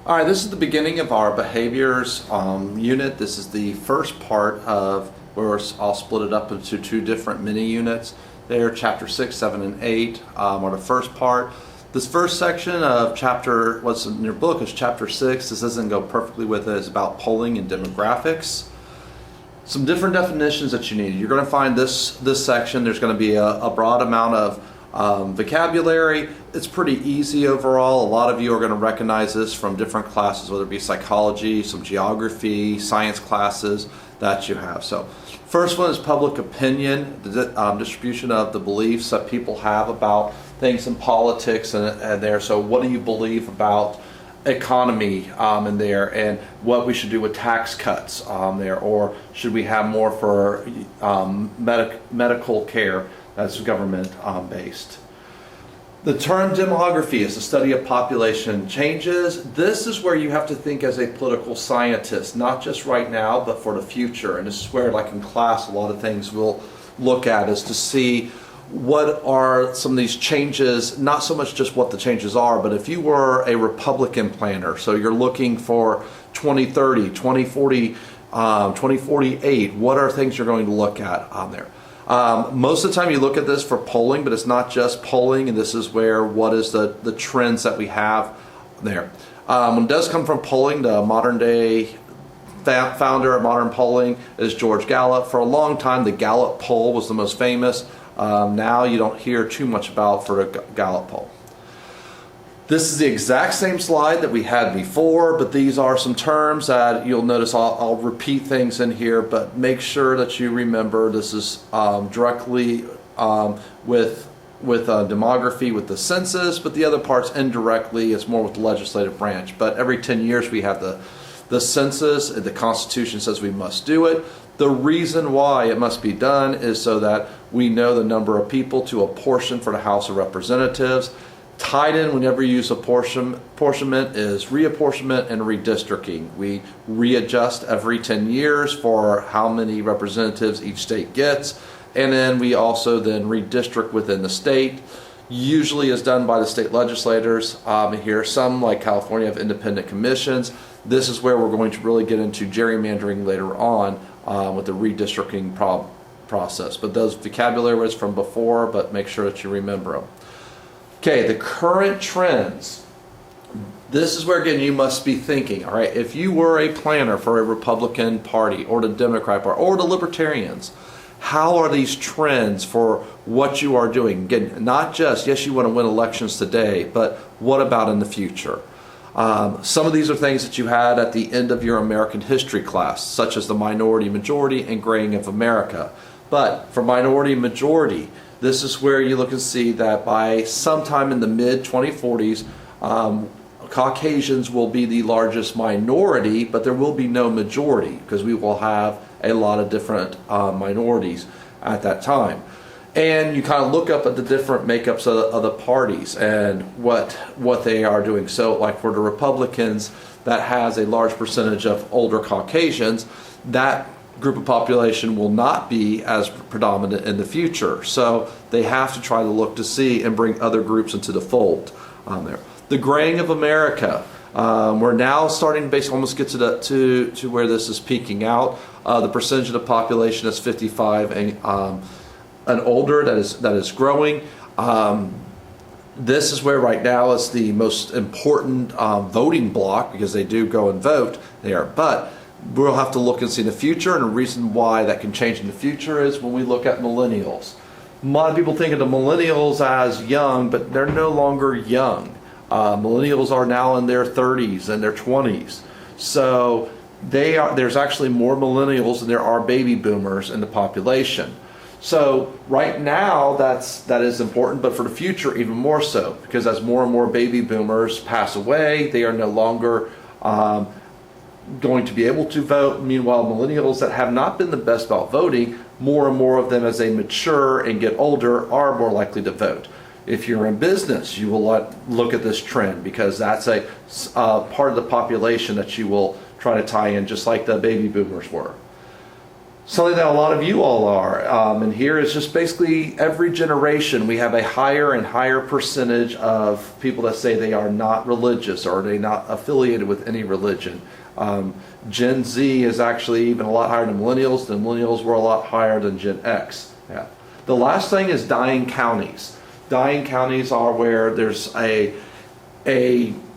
All right, this is the beginning of our behaviors unit. This is the first part of where I'll split it up into two different mini units. There, chapter 6, 7, and 8 are the first part. This first section of what's in your book is chapter 6. This doesn't go perfectly with it. It's about polling and demographics. Some different definitions that you need. You're going to find this section. There's going to be a broad amount of vocabulary. It's pretty easy overall. A lot of you are going to recognize this from different classes, whether it be psychology, some geography, science classes that you have. So first one is public opinion, the distribution of the beliefs that people have about things in politics and there. So what do you believe about economy in there, and what we should do with tax cuts there, or should we have more for medical care that's government based. The term demography is the study of population changes. This is where you have to think as a political scientist, not just right now, but for the future. And this is where, like in class, a lot of things we'll look at is to see what are some of these changes, not so much just what the changes are, but if you were a Republican planner, so you're looking for 2030, 2040, 2048, what are things you're going to look at on there? Most of the time you look at this for polling, but it's not just polling, and this is where what is the trends that we have there. When it does come from polling, the modern day founder of modern polling is George Gallup. For a long time, the Gallup Poll was the most famous. Now you don't hear too much about for a Gallup poll. This is the exact same slide that we had before, but these are some terms that you'll notice. I'll repeat things in here, but make sure that you remember this is directly with demography, with the census, but the other parts indirectly, it's more with the legislative branch. But every 10 years we have the census, the Constitution says we must do it. The reason why it must be done is so that we know the number of people to apportion for the House of Representatives. Tied in whenever you use apportionment is reapportionment and redistricting. We readjust every 10 years for how many representatives each state gets, and then we also then redistrict within the state. Usually is done by the state legislators. Here, some like California have independent commissions. This is where we're going to really get into gerrymandering later on with the redistricting process. But those vocabulary words from before, but make sure that you remember them. Okay, the current trends. This is where, again, you must be thinking, all right, if you were a planner for a Republican Party or the Democrat Party or the Libertarians, how are these trends for what you are doing? Again, not just, yes, you want to win elections today, but what about in the future? Some of these are things that you had at the end of your American history class, such as the minority majority and graying of America. But for minority majority, this is where you look and see that by sometime in the mid-2040s, Caucasians will be the largest minority, but there will be no majority because we will have a lot of different minorities at that time. And you kind of look up at the different makeups of the parties and what they are doing. So like for the Republicans, that has a large percentage of older Caucasians, that group of population will not be as predominant in the future. So they have to try to look to see and bring other groups into the fold on there. The graying of America. We're now starting to basically almost get to where this is peaking out. The percentage of the population is 55 and older that is growing. This is where right now is the most important voting block because they do go and vote there. But we'll have to look and see in the future, and the reason why that can change in the future is when we look at millennials. A lot of people think of the millennials as young, but they're no longer young. Millennials are now in their 30s and their 20s. So there's actually more millennials than there are baby boomers in the population. So right now that is important, but for the future even more so, because as more and more baby boomers pass away, they are no longer going to be able to vote. Meanwhile, millennials that have not been the best about voting, more and more of them as they mature and get older are more likely to vote. If you're in business, you will look at this trend because that's a part of the population that you will try to tie in, just like the baby boomers were. something that a lot of you all are. And here is just basically every generation we have a higher and higher percentage of people that say they are not religious or they're not affiliated with any religion. Gen Z is actually even a lot higher than millennials. The millennials were a lot higher than Gen X. Yeah. The last thing is dying counties. Dying counties are where there's a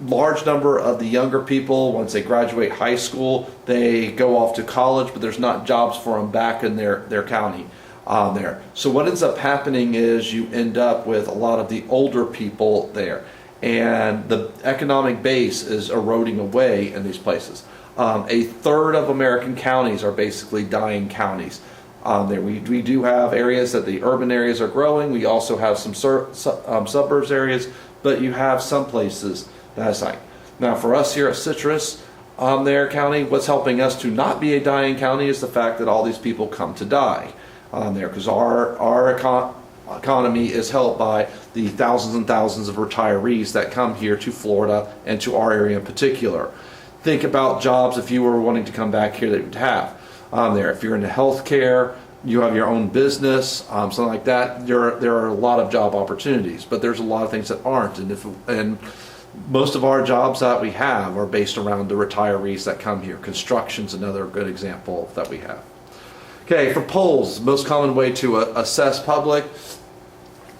large number of the younger people, once they graduate high school, they go off to college, but there's not jobs for them back in their county there. So what ends up happening is you end up with a lot of the older people there, and the economic base is eroding away in these places. A third of American counties are basically dying counties. There we do have areas that the urban areas are growing. We also have some suburbs areas, but you have some places that's like. Now for us here at Citrus County, what's helping us to not be a dying county is the fact that all these people come to die there, because our economy is helped by the thousands and thousands of retirees that come here to Florida and to our area in particular. Think about jobs if you were wanting to come back here that you would have there. If you're in the healthcare, you have your own business, something like that, there are a lot of job opportunities, but there's a lot of things that aren't. And most of our jobs that we have are based around the retirees that come here. Construction's another good example that we have. Okay, for polls, most common way to assess public,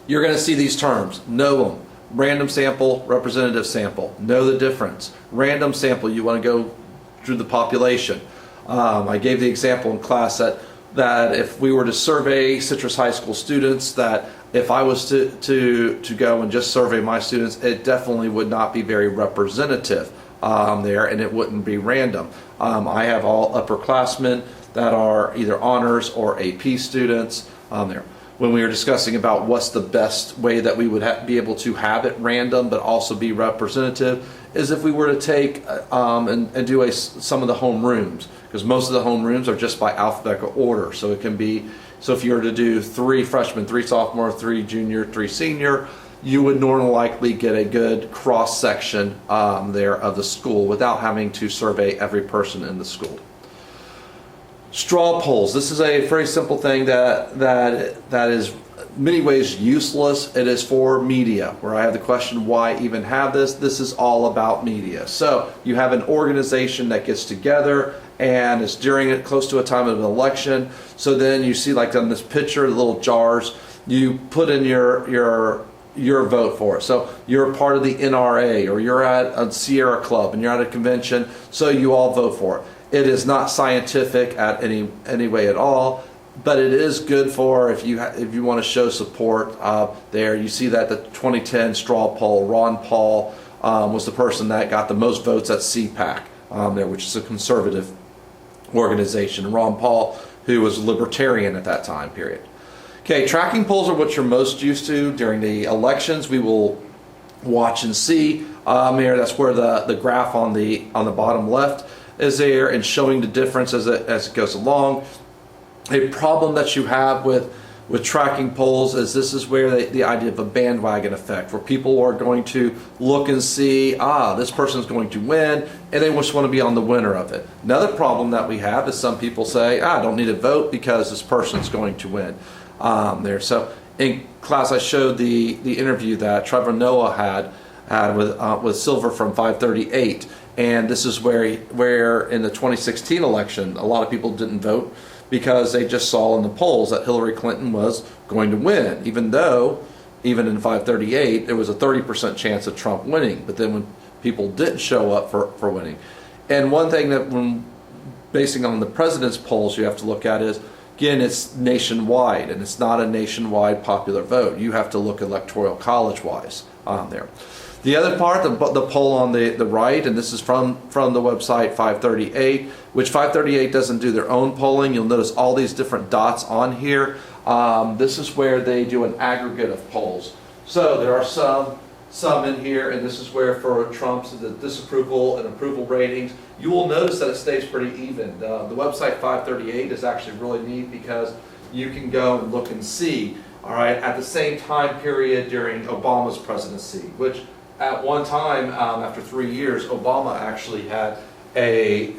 you're going to see these terms. Know them. Random sample, representative sample. Know the difference. Random sample, you want to go through the population. I gave the example in class that if we were to survey Citrus High School students, that if I was to go and just survey my students, it definitely would not be very representative there, and it wouldn't be random. I have all upperclassmen that are either honors or AP students there. When we were discussing about what's the best way that we would be able to have it random but also be representative, is if we were to take and do some of the home rooms, because most of the home rooms are just by alphabetical order. So it can be, so if you were to do 3 freshmen, 3 sophomore, 3 junior, 3 senior, you would normally likely get a good cross section there of the school without having to survey every person in the school. Straw polls. This is a very simple thing that is many ways useless. It is for media, where I have the question, why even have this? This is all about media. So you have an organization that gets together, and it's during it close to a time of an election. So then you see, like on this picture, the little jars, you put in your vote for it. So you're part of the NRA, or you're at a Sierra Club and you're at a convention, so you all vote for it. It is not scientific at any way at all, but it is good for if you want to show support there. You see that the 2010 straw poll, Ron Paul was the person that got the most votes at CPAC there, which is a conservative organization. Ron Paul, who was libertarian at that time period. Okay, tracking polls are what you're most used to during the elections. We will watch and see here. That's where the graph on the bottom left is there, and showing the difference as it goes along. A problem that you have with tracking polls is this is where the idea of a bandwagon effect, where people are going to look and see, this person's going to win, and they just want to be on the winner of it. Another problem that we have is some people say, I don't need to vote because this person's going to win there. So in class I showed the interview that Trevor Noah had with Silver from 538, and this is where in the 2016 election a lot of people didn't vote because they just saw in the polls that Hillary Clinton was going to win, even though even in 538 there was a 30% chance of Trump winning. But then when people didn't show up for winning, and one thing that when basing on the president's polls you have to look at is, again, it's nationwide, and it's not a nationwide popular vote. You have to look electoral college wise there. The other part, the poll on the right, and this is from the website 538, which 538 doesn't do their own polling. You'll notice all these different dots on here. This is where they do an aggregate of polls. So there are some in here, and this is where for Trump's the disapproval and approval ratings, you will notice that it stays pretty even. The website 538 is actually really neat because you can go and look and see, all right, at the same time period during Obama's presidency, which at one time, after 3 years, Obama actually had a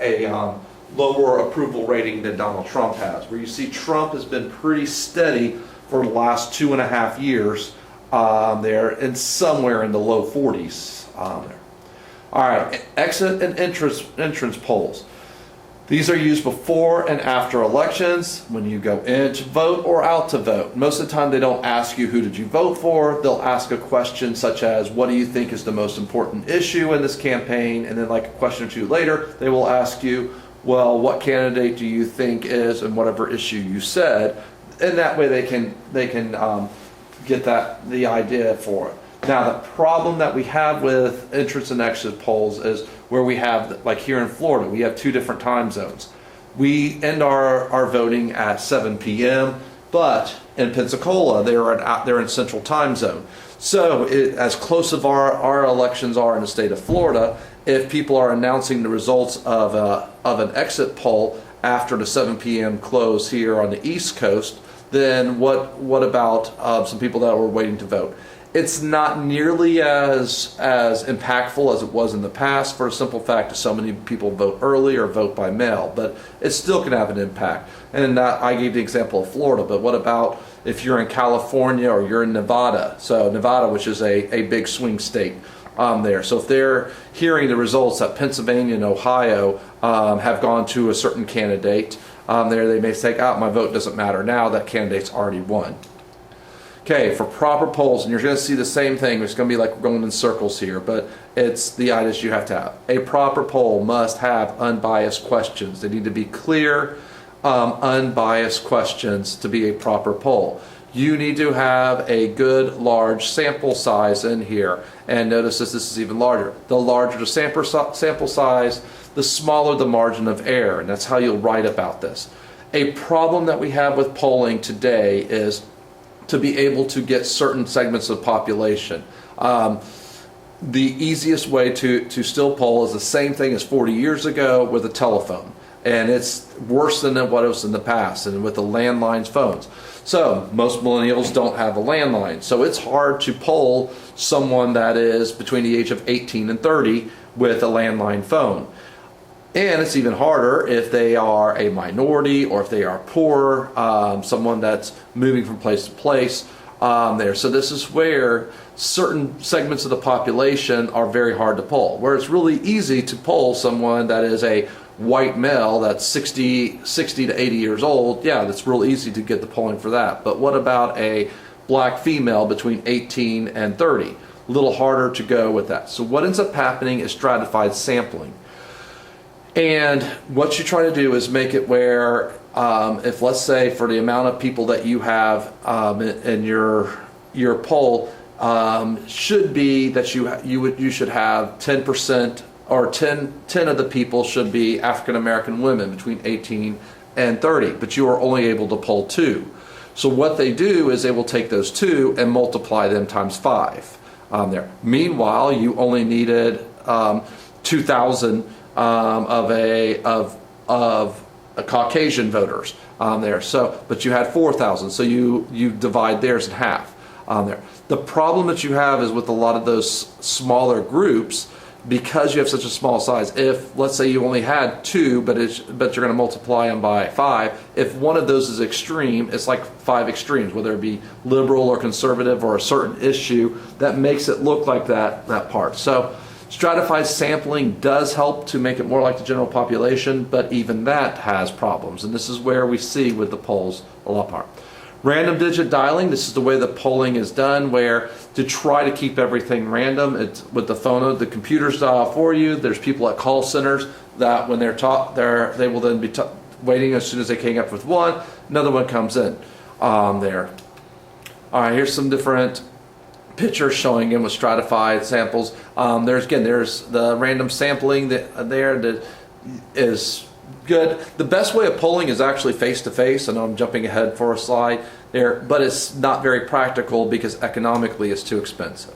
lower approval rating than Donald Trump has, where you see Trump has been pretty steady for the last 2.5 years there, and somewhere in the low 40s there. All right, exit and entrance polls. These are used before and after elections, when you go in to vote or out to vote. Most of the time they don't ask you who did you vote for. They'll ask a question such as, what do you think is the most important issue in this campaign? And then like a question or two later, they will ask you, well, what candidate do you think is, and whatever issue you said. And that way they can get the idea for it. Now, the problem that we have with entrance and exit polls is where we have, like here in Florida, we have 2 different time zones. We end our voting at 7 p.m., but in Pensacola, they're in Central Time Zone. So as close as our elections are in the state of Florida, if people are announcing the results of an exit poll after the 7 p.m. close here on the East Coast, then what about some people that were waiting to vote? It's not nearly as impactful as it was in the past, for a simple fact that so many people vote early or vote by mail, but it still can have an impact. And I gave the example of Florida, but what about if you're in California or you're in Nevada? So Nevada, which is a big swing state there. So if they're hearing the results that Pennsylvania and Ohio have gone to a certain candidate, there they may say, my vote doesn't matter now, that candidate's already won. Okay, for proper polls, and you're going to see the same thing. It's going to be like we're going in circles here, but it's the items you have to have. A proper poll must have unbiased questions. They need to be clear, unbiased questions to be a proper poll. You need to have a good large sample size in here. And notice this is even larger. The larger the sample size, the smaller the margin of error, and that's how you'll write about this. A problem that we have with polling today is to be able to get certain segments of the population. The easiest way to still poll is the same thing as 40 years ago with a telephone. And it's worse than what it was in the past, and with the landline phones. So most millennials don't have a landline. So it's hard to poll someone that is between the age of 18 and 30 with a landline phone. And it's even harder if they are a minority or if they are poor, someone that's moving from place to place there. So this is where certain segments of the population are very hard to poll. Where it's really easy to poll someone that is a white male that's 60 to 80 years old. Yeah, that's real easy to get the polling for that. But what about a black female between 18 and 30? A little harder to go with that. So what ends up happening is stratified sampling. And what you try to do is make it where, if let's say for the amount of people that you have in your poll, should be that you should have 10% or 10 of the people should be African American women between 18 and 30, but you are only able to poll 2. So what they do is they will take those 2 and multiply them times 5 there. Meanwhile, you only needed 2,000 of a Caucasian voters there. So, but you had 4,000, so you divide theirs in half there. The problem that you have is with a lot of those smaller groups, because you have such a small size. If let's say you only had 2, but you're going to multiply them by 5. If one of those is extreme, it's like 5 extremes, whether it be liberal or conservative or a certain issue that makes it look like that part. So stratified sampling does help to make it more like the general population, but even that has problems, and this is where we see with the polls a lot more. Random digit dialing, this is the way the polling is done, where to try to keep everything random, it's with the phone, the computers dial for you. There's people at call centers that when they're taught, they will then be waiting as soon as they came up with one, another one comes in there. All right, here's some different pictures showing in with stratified samples. There's the random sampling that is good. The best way of polling is actually face-to-face. I know I'm jumping ahead for a slide there, but it's not very practical because economically it's too expensive.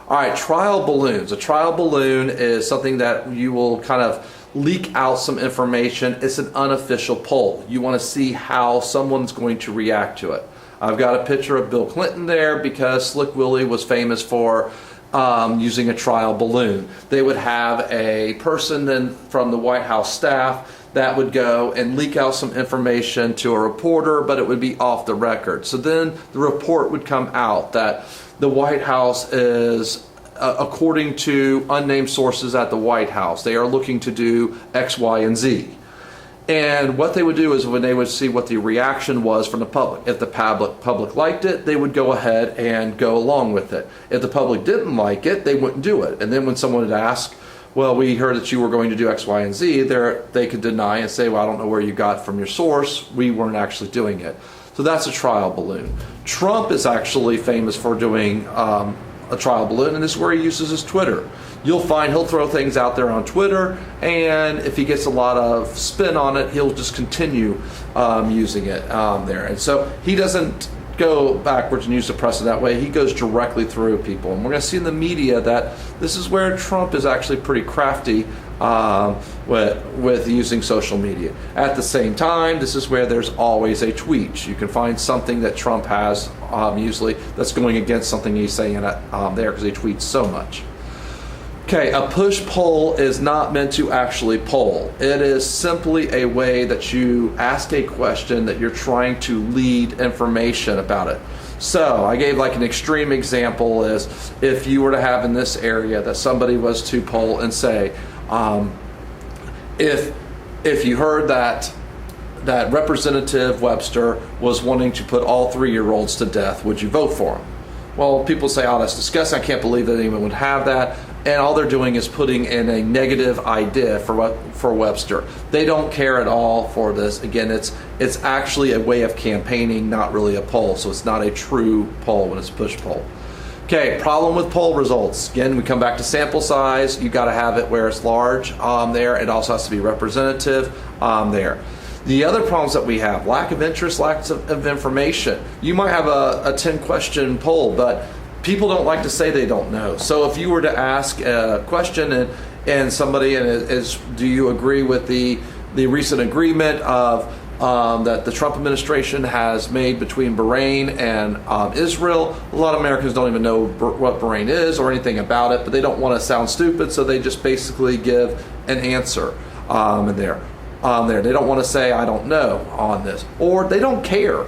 All right, trial balloons. A trial balloon is something that you will kind of leak out some information. It's an unofficial poll. You want to see how someone's going to react to it. I've got a picture of Bill Clinton there because Slick Willie was famous for using a trial balloon. They would have a person then from the White House staff that would go and leak out some information to a reporter, but it would be off the record. So then the report would come out that the White House is, according to unnamed sources at the White House, they are looking to do X, Y, and Z. And what they would do is when they would see what the reaction was from the public. If the public liked it, they would go ahead and go along with it. If the public didn't like it, they wouldn't do it. And then when someone would ask, well, we heard that you were going to do X, Y, and Z, they could deny and say, well, I don't know where you got from your source. We weren't actually doing it. So that's a trial balloon. Trump is actually famous for doing a trial balloon, and this is where he uses his Twitter. You'll find he'll throw things out there on Twitter, and if he gets a lot of spin on it, he'll just continue using it there. And so he doesn't go backwards and use the press in that way. He goes directly through people. And we're going to see in the media that this is where Trump is actually pretty crafty with using social media. At the same time, this is where there's always a tweet. You can find something that Trump has usually that's going against something he's saying there because he tweets so much. Okay, a push poll is not meant to actually poll. It is simply a way that you ask a question that you're trying to lead information about it. So I gave like an extreme example is if you were to have in this area that somebody was to poll and say, if you heard that Representative Webster was wanting to put all 3-year-olds to death, would you vote for him? Well, people say, oh, that's disgusting. I can't believe that anyone would have that. And all they're doing is putting in a negative idea for Webster. They don't care at all for this. Again, it's actually a way of campaigning, not really a poll. So it's not a true poll when it's push poll. Okay, problem with poll results. Again, we come back to sample size. You got to have it where it's large there. It also has to be representative there. The other problems that we have, lack of interest, lack of information. You might have a 10-question poll, but people don't like to say they don't know. So if you were to ask a question and somebody is, do you agree with the recent agreement of that the Trump administration has made between Bahrain and Israel? A lot of Americans don't even know what Bahrain is or anything about it, but they don't want to sound stupid, so they just basically give an answer there. They don't want to say, I don't know on this. Or they don't care,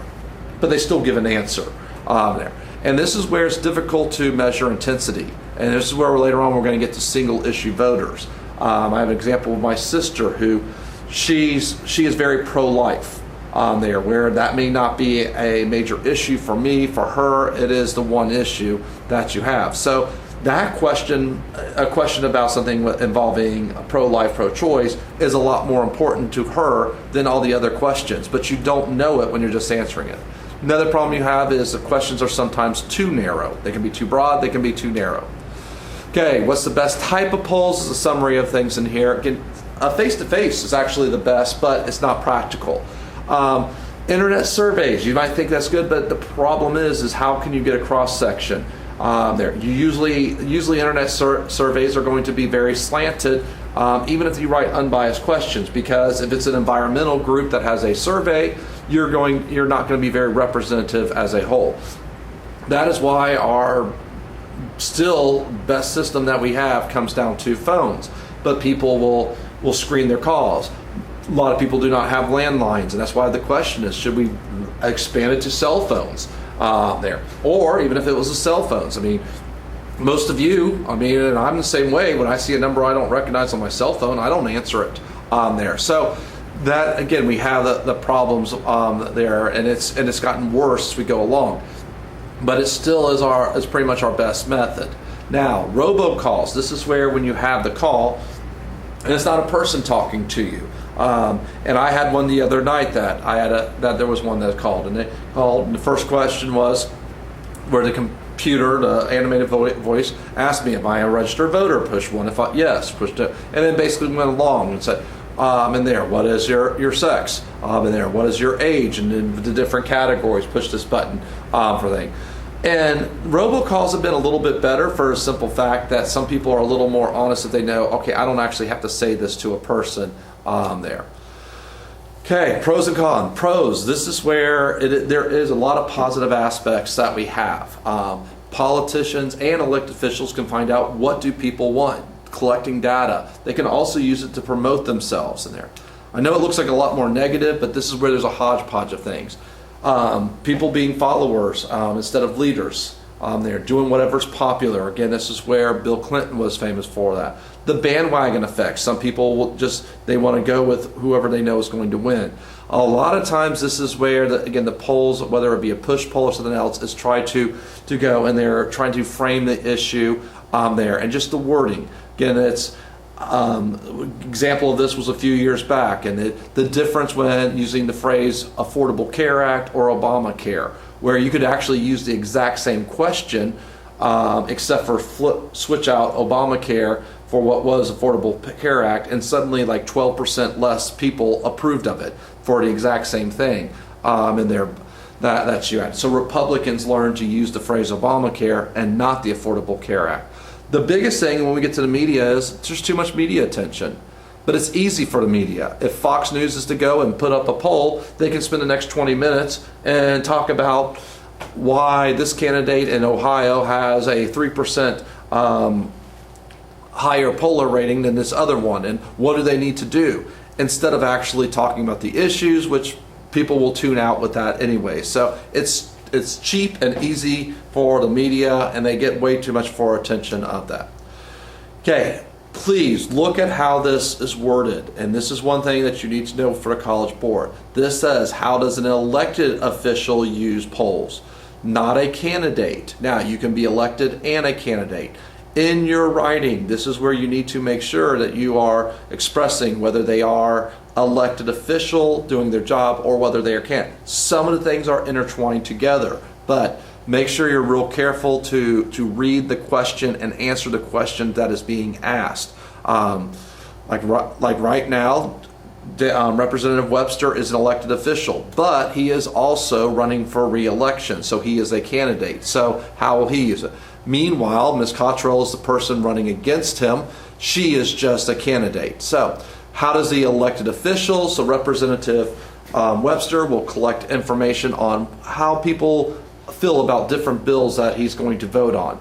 but they still give an answer there. And this is where it's difficult to measure intensity. And this is where later on we're going to get to single issue voters. I have an example of my sister who she is very pro-life there, where that may not be a major issue for me. For her, it is the one issue that you have. So that question, a question about something involving pro-life, pro-choice, is a lot more important to her than all the other questions. But you don't know it when you're just answering it. Another problem you have is the questions are sometimes too narrow. They can be too broad, they can be too narrow. Okay, what's the best type of polls? Is a summary of things in here. Again, a face-to-face is actually the best, but it's not practical. Internet surveys, you might think that's good, but the problem is how can you get a cross-section there? You usually internet surveys are going to be very slanted, even if you write unbiased questions, because if it's an environmental group that has a survey, you're not going to be very representative as a whole. That is why our still best system that we have comes down to phones, but people will screen their calls. A lot of people do not have landlines, and that's why the question is, should we expand it to cell phones there? Or even if it was a cell phones, I mean, most of you, and I'm the same way, when I see a number I don't recognize on my cell phone, I don't answer it there. So that, again, we have the problems there, and it's gotten worse as we go along. But it still is pretty much our best method. Now, robocalls. This is where when you have the call, and it's not a person talking to you. And I had one the other night that there was one that called, and they called, and the first question was where the computer, the animated voice, asked me, am I a registered voter? Push 1 if yes, push 2, and then basically went along and said, and there, what is your sex? And there, what is your age? And then the different categories, push this button for thing. And robocalls have been a little bit better for a simple fact that some people are a little more honest that they know, okay, I don't actually have to say this to a person there. Okay, pros and cons. Pros, this is where there is a lot of positive aspects that we have. Politicians and elected officials can find out what do people want, collecting data. They can also use it to promote themselves in there. I know it looks like a lot more negative, but this is where there's a hodgepodge of things. People being followers instead of leaders. They're doing whatever's popular. Again, this is where Bill Clinton was famous for that. The bandwagon effect. Some people will they want to go with whoever they know is going to win. A lot of times this is where, the polls, whether it be a push poll or something else, is try to go, and they're trying to frame the issue there. And just the wording. Again, it's example of this was a few years back, and the difference when using the phrase Affordable Care Act or Obamacare, where you could actually use the exact same question, except for switch out Obamacare for what was Affordable Care Act, and suddenly like 12% less people approved of it for the exact same thing. And that's you. So Republicans learned to use the phrase Obamacare and not the Affordable Care Act. The biggest thing when we get to the media is there's too much media attention. But it's easy for the media. If Fox News is to go and put up a poll, they can spend the next 20 minutes and talk about why this candidate in Ohio has a 3% higher poller rating than this other one, and what do they need to do, instead of actually talking about the issues, which people will tune out with that anyway. So it's cheap and easy for the media, and they get way too much for attention of that. Okay, please look at how this is worded, and this is one thing that you need to know for the College Board. This says, how does an elected official use polls? Not a candidate. Now, you can be elected and a candidate. In your writing, this is where you need to make sure that you are expressing whether they are elected official doing their job or whether they are candidates. Some of the things are intertwined together, but make sure you're real careful to read the question and answer the question that is being asked. Like right now, Representative Webster is an elected official, but he is also running for re-election, so he is a candidate. So how will he use it? Meanwhile, Ms. Cottrell is the person running against him. She is just a candidate. So how does the elected official, so Representative Webster will collect information on how people feel about different bills that he's going to vote on.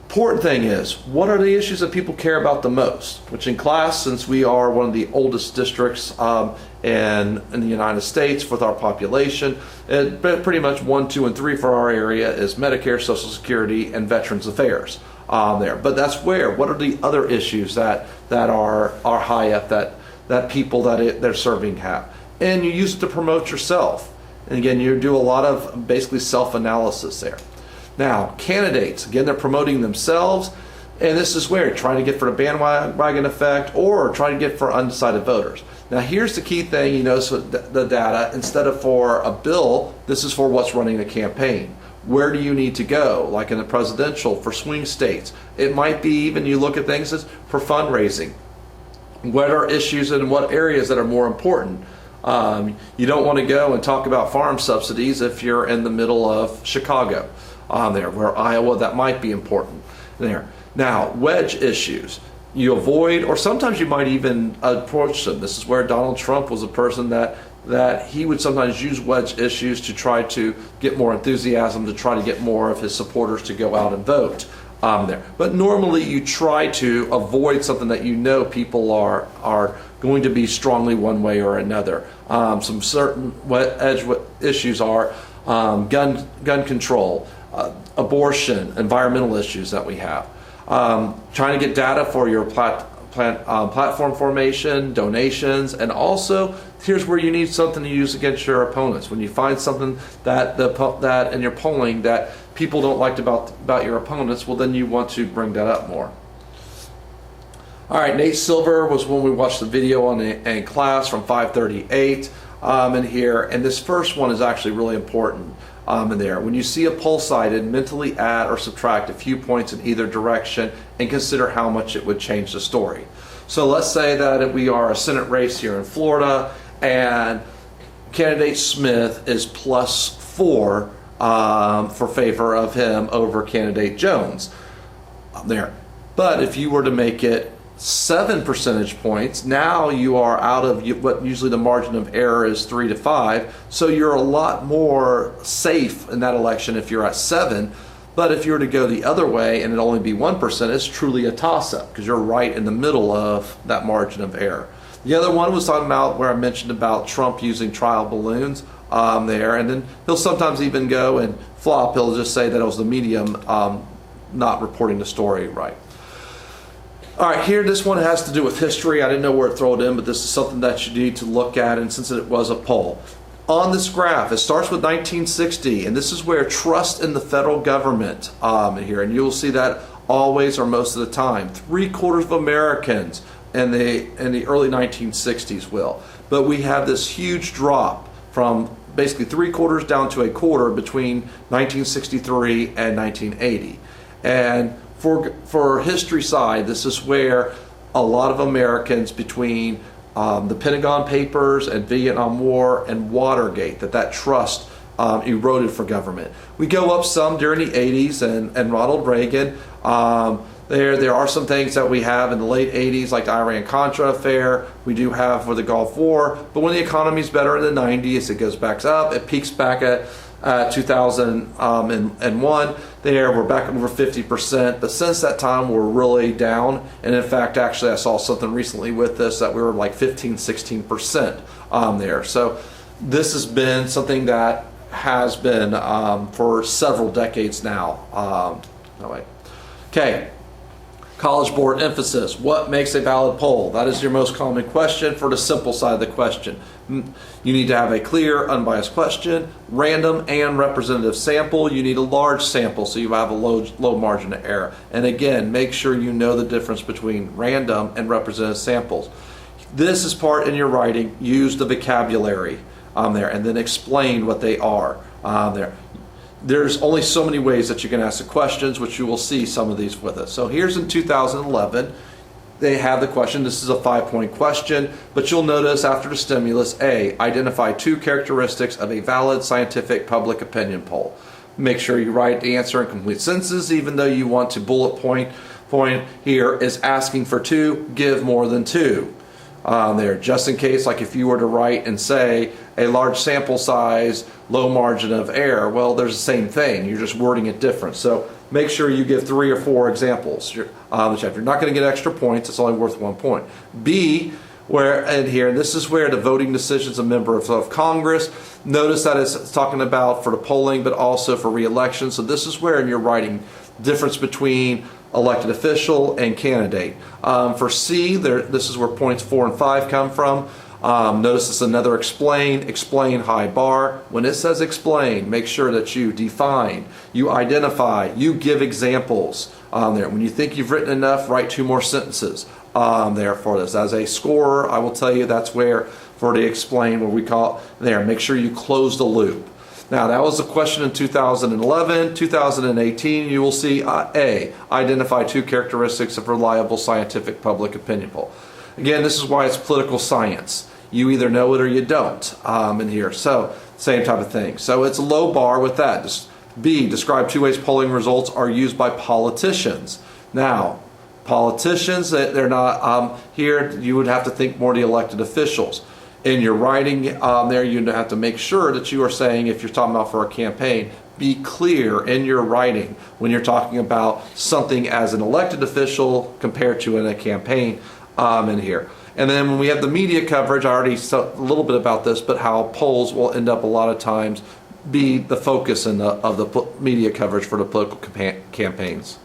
Important thing is, what are the issues that people care about the most? Which in class, since we are one of the oldest districts in the United States with our population, pretty much 1, 2, and 3 for our area is Medicare, Social Security, and Veterans Affairs there. But that's where, what are the other issues that are high up that people that they're serving have? And you use it to promote yourself. And again, you do a lot of basically self-analysis there. Now, candidates, again, they're promoting themselves, and this is where trying to get for the bandwagon effect or trying to get for undecided voters. Now, here's the key thing you notice with the data. Instead of for a bill, this is for what's running the campaign. Where do you need to go? Like in the presidential, for swing states. It might be even you look at things as for fundraising. What are issues and what areas that are more important? You don't want to go and talk about farm subsidies if you're in the middle of Chicago. There, where Iowa, that might be important there. Now, wedge issues, you avoid, or sometimes you might even approach them. This is where Donald Trump was a person that he would sometimes use wedge issues to try to get more enthusiasm, to try to get more of his supporters to go out and vote there. But normally you try to avoid something that you know people are going to be strongly one way or another. Some certain edge issues are gun control, abortion, environmental issues that we have. Trying to get data for your platform formation, donations, and also here's where you need something to use against your opponents. When you find something that in your polling that people don't like about your opponents, well, then you want to bring that up more. All right, Nate Silver was when we watched the video in class from 538 in here, and this first one is actually really important. In there, when you see a poll cited, mentally add or subtract a few points in either direction and consider how much it would change the story. So let's say that we are a Senate race here in Florida and candidate Smith is +4 for favor of him over candidate Jones there. But if you were to make it 7 percentage points, now you are out of what usually the margin of error is 3 to 5, so you're a lot more safe in that election if you're at 7. But if you were to go the other way and it only be 1%, it's truly a toss-up because you're right in the middle of that margin of error. The other one was talking about where I mentioned about Trump using trial balloons there, and then he'll sometimes even go and flop. He'll just say that it was the medium not reporting the story right. All right, here this one has to do with history. I didn't know where to throw it in, but this is something that you need to look at, and since it was a poll. On this graph, it starts with 1960, and this is where trust in the federal government here, and you'll see that always or most of the time. 3/4 of Americans in the early 1960s will. But we have this huge drop from basically 3/4 down to 1/4 between 1963 and 1980. And for history side, this is where a lot of Americans between the Pentagon Papers and Vietnam War and Watergate, that trust eroded for government. We go up some during the 80s and Ronald Reagan. There are some things that we have in the late 80s, like the Iran-Contra affair. We do have for the Gulf War. But when the economy's better in the 90s, it goes back up. It peaks back at 2001. There, we're back over 50%. But since that time, we're really down. And in fact, actually, I saw something recently with this that we were like 15-16% there. So this has been something that has been for several decades now. Okay. College Board emphasis. What makes a valid poll? That is your most common question for the simple side of the question. You need to have a clear, unbiased question, random and representative sample. You need a large sample so you have a low margin of error. And again, make sure you know the difference between random and representative samples. This is part in your writing. Use the vocabulary there and then explain what they are there. There's only so many ways that you can ask the questions, which you will see some of these with us. So here's in 2011, they have the question. This is a 5-point question, but you'll notice after the stimulus, A, identify 2 characteristics of a valid scientific public opinion poll. Make sure you write the answer in complete sentences, even though you want to bullet point here is asking for 2, give more than 2. There, just in case, like if you were to write and say a large sample size, low margin of error, well, there's the same thing. You're just wording it different. So make sure you give 3 or 4 examples. You're not going to get extra points. It's only worth 1 point. B, this is where the voting decisions of members of Congress. Notice that it's talking about for the polling, but also for re-election. So this is where in your writing difference between elected official and candidate. For C, this is where points 4 and 5 come from. Notice it's another explain high bar. When it says explain, make sure that you define, you identify, you give examples there. When you think you've written enough, write 2 more sentences there for this. As a scorer, I will tell you that's where for the explain, what we call it there. Make sure you close the loop. Now, that was the question in 2011. 2018, you will see A, identify 2 characteristics of reliable scientific public opinion poll. Again, this is why it's political science. You either know it or you don't in here. So, same type of thing. So, it's a low bar with that. B, describe 2 ways polling results are used by politicians. Now, politicians, they're not here. You would have to think more of the elected officials. In your writing there, you have to make sure that you are saying, if you're talking about for a campaign, be clear in your writing when you're talking about something as an elected official compared to in a campaign in here. And then when we have the media coverage, I already said a little bit about this, but how polls will end up a lot of times be the focus of the media coverage for the political campaigns.